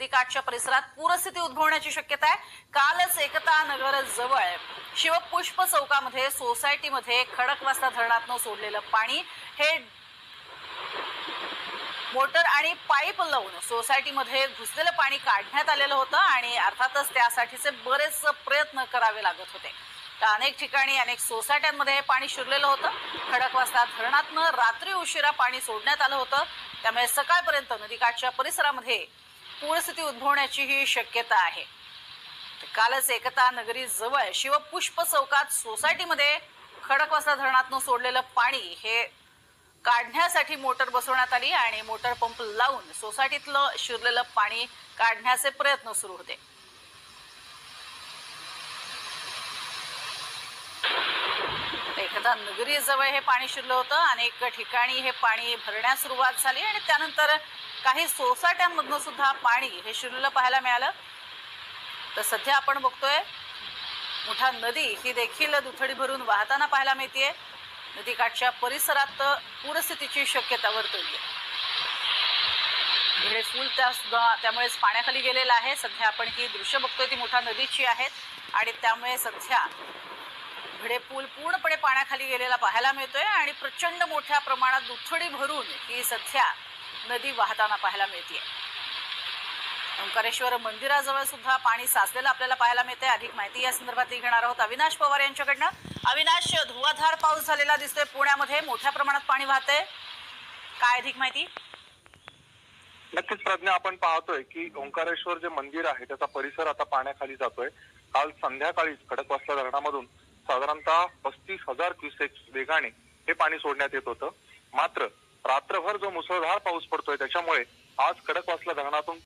नदीकाठच्या परिसरात पूरस्थिती उद्भवण्याची शक्यता आहे। कालच एकता नगर जवळ शिवपुष्प चौकामध्ये सोसायटीमध्ये खडकवासला धरणातून सोडलेलं पाणी हे मोटर आणि पाईप लावून सोसायटीमध्ये घुसलेलं पाणी काढण्यात आलेलं होतं आणि अर्थातच त्यासाठीचे बरेच प्रयत्न करावे लागत होते। अनेक ठिकाणी अनेक सोसायट्यांमध्ये हे पाणी शिरलेलं होतं। खडकवासला धरणातून रात्री उशिरा पाणी सोडण्यात आलं होतं, त्यामुळे सकाळपर्यंत नदीकाठच्या परिसरामध्ये पूरस्थिती उद्भवण्याची ही शक्यता आहे। कालच एकता नगरी जवळ शिवपुष्प चौकात सोसायटीमध्ये खडकवासला धरणातून सोडलेलं पाणी हे काढण्यासाठी मोटर बसवण्यात आली आणि मोटर पंप लावून सोसायटीतलं शिरलेलं पाणी काढण्याचे प्रयत्न सुरू होते। एकता नगरी जवळ हे पाणी शिरलं होतं। अनेक ठिकाणी हे पाणी भरण्यास सुरुवात झाली आणि त्यानंतर काही सोसायट्यांमधून सुद्धा पाणी हे शिरलेलं पाहायला मिळालं। तर सध्या आपण बघतोय मोठा नदी ही देखील दुथडी भरून वाहताना पाहायला मिळते। नदीकाठच्या परिसरात पूरस्थितीची शक्यता वर्तवली आहे। भिडे त्यामुळेच पाण्याखाली गेलेला आहे। सध्या आपण ही दृश्य बघतोय ती मोठा नदीची आहेत आणि त्यामुळे सध्या भिडे पूल पूर्णपणे पाण्याखाली गेलेला पाहायला मिळतोय आणि प्रचंड मोठ्या प्रमाणात दुथडी भरून ही सध्या नदी वाहताना पाहायला मिळते। ओंकारेश्वर मंदिराजवळ सुद्धा पाणी साचलेलं आपल्याला पाहायला मिळते। अधिक माहिती या संदर्भात घेणार आहोत अविनाश पवार यांच्याकडनं। अविनाश, धुवाधार पाऊस झालेला दिसतोय, पुण्यामध्ये मोठ्या प्रमाणात पाणी वाहतंय, काय अधिक माहिती? नक्कीच प्रज्ञा, आपण पाहतोय की ओंकारेश्वर जे मंदिर आहे त्याचा परिसर आता पाण्याखाली जातोय। काल संध्याकाळी खडकवासला धरणामधून साधारणतः 35,000 क्युसेक वेगाने हे पाणी सोडण्यात येत होतं। मात्र रात्रभर जो मुसळधार पाऊस पडतोय त्याच्यामुळे आज खडकवासला धरणातून